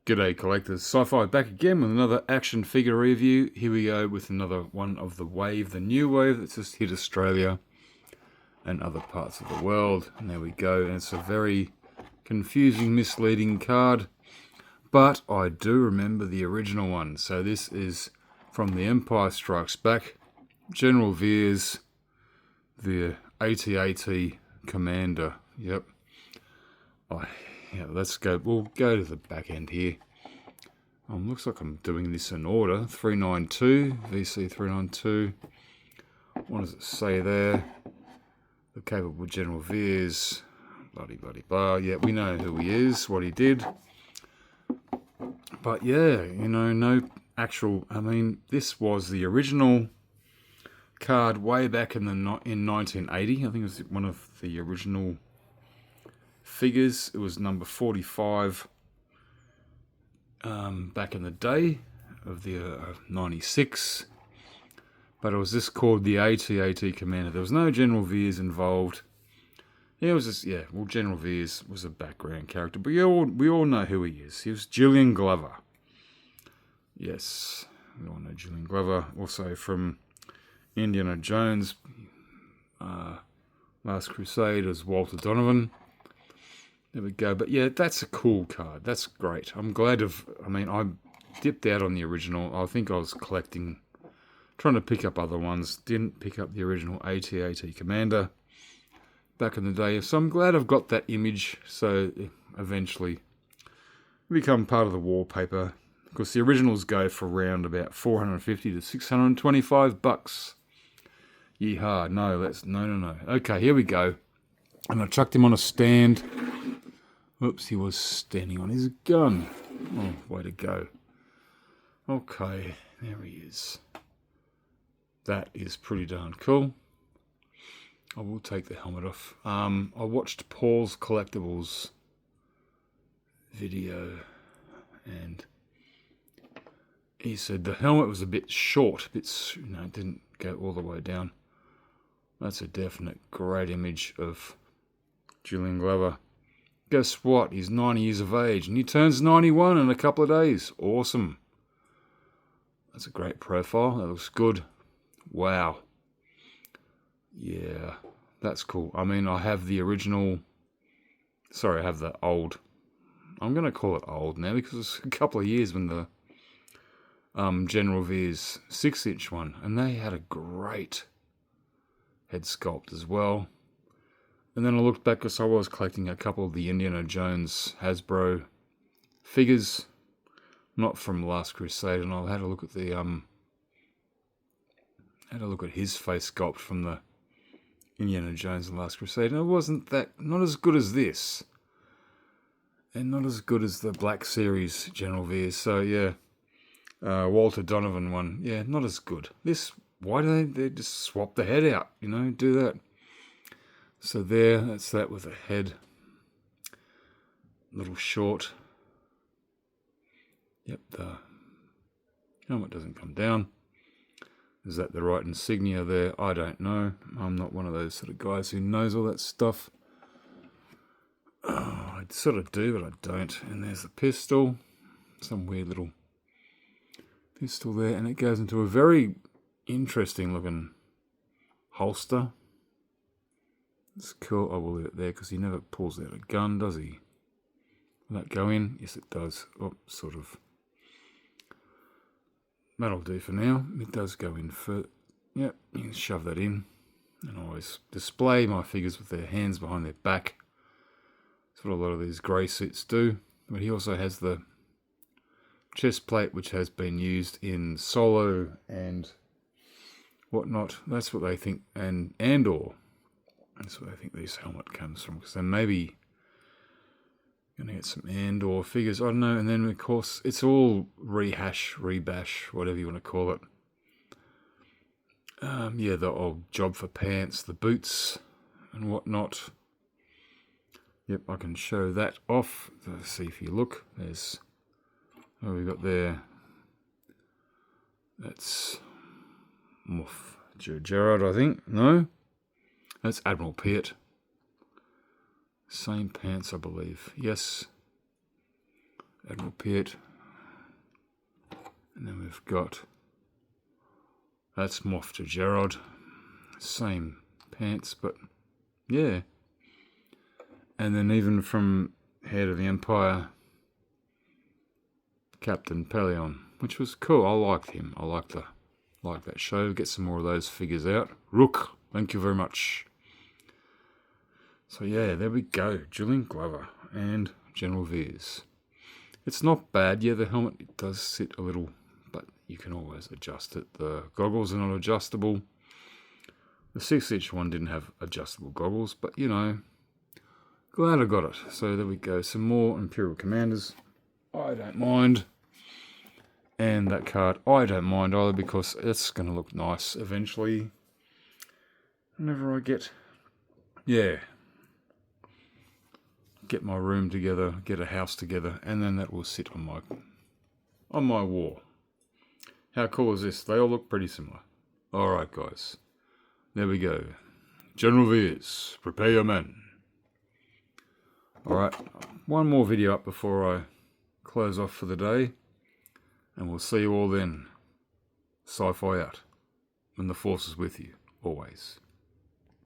G'day collectors, Sci-Fi back again with another action figure review. Here we go with another one of the wave, the new wave that's just hit Australia and other parts of the world. And there we go, and it's a very confusing, misleading card. But I do remember the original one. So this is from The Empire Strikes Back, General Veers, the AT-AT Commander. Yep. Yeah, let's go. We'll go to the back end here. Looks like I'm doing this in order. 392, VC 392. What does it say there? The capable General Veers. Bloody blah. Yeah, we know who he is, what he did. But yeah, you know, no actual. I mean, this was the original card way back in 1980. I think it was one of the original figures. It was number 45 back in the day of the 96, but it was just called the AT-AT Commander. There was no General Veers involved. Yeah, it was just, yeah, well, General Veers was a background character, but we all know who he is. He was Julian Glover. Yes, we all know Julian Glover. Also from Indiana Jones, Last Crusade as Walter Donovan. There we go. But yeah, that's a cool card. That's great. I'm glad I dipped out on the original. I think I was trying to pick up other ones. Didn't pick up the original AT-AT Commander back in the day. So I'm glad I've got that image. So eventually become part of the wallpaper. Because the originals go for around about $450 to $625. Yeehaw. No. Okay, here we go. And I chucked him on a stand. Oops, he was standing on his gun. Oh, way to go. Okay, there he is. That is pretty darn cool. I will take the helmet off. I watched Paul's Collectibles video, and he said the helmet was a bit short. It didn't go all the way down. That's a definite great image of Julian Glover. Guess what? He's 90 years of age, and he turns 91 in a couple of days. Awesome. That's a great profile. That looks good. Wow. Yeah, that's cool. I mean, I have the original. Sorry, I have the old. I'm going to call it old now because it's a couple of years when the General Veers 6-inch one, and they had a great head sculpt as well. And then I looked back because I was collecting a couple of the Indiana Jones Hasbro figures, not from Last Crusade, and I had a look at his face sculpt from the Indiana Jones and Last Crusade, and it wasn't not as good as this, and not as good as the Black Series General Veers. So yeah, Walter Donovan one, yeah, not as good. This, why do they just swap the head out? You know, do that. So that's that with the head. Little short. Yep, the helmet doesn't come down. Is that the right insignia there? I don't know. I'm not one of those sort of guys who knows all that stuff. I sort of do, but I don't. And there's the pistol. Some weird little pistol there. And it goes into a very interesting looking holster. It's cool. I will leave it there because he never pulls out a gun, does he? Will that go in? Yes, it does. Oh, sort of. That'll do for now. It does go in for. Yep, you can shove that in. And I always display my figures with their hands behind their back. That's what a lot of these grey suits do. But he also has the chest plate, which has been used in Solo and whatnot. That's what they think. And Andor. That's where I think this helmet comes from, because then maybe going to get some Andor figures. I don't know. And then, of course, it's all rebash, whatever you want to call it. Yeah, the old job for pants, the boots and whatnot. Yep, I can show that off. Let's see if you look. There's, what we got there. That's Moff Gerard, I think. No? That's Admiral Peart. Same pants, I believe. Yes. Admiral Piet. And then we've got, that's Moff to Gerard. Same pants, but yeah. And then even from Head of the Empire, Captain Pelion, which was cool. I liked him. I liked that show. Get some more of those figures out. Rook, thank you very much. So yeah, there we go. Julian Glover and General Veers. It's not bad. Yeah, the helmet, it does sit a little, but you can always adjust it. The goggles are not adjustable. The 6-inch one didn't have adjustable goggles, but you know, glad I got it. So there we go. Some more Imperial Commanders. I don't mind. And that card, I don't mind either, because it's going to look nice eventually. Whenever I get my room together, get a house together, and then that will sit on my wall. How cool is this? They all look pretty similar. Alright guys, there we go. General Veers, prepare your men. Alright, one more video up before I close off for the day. And we'll see you all then. Sci-fi out. And the Force is with you, always.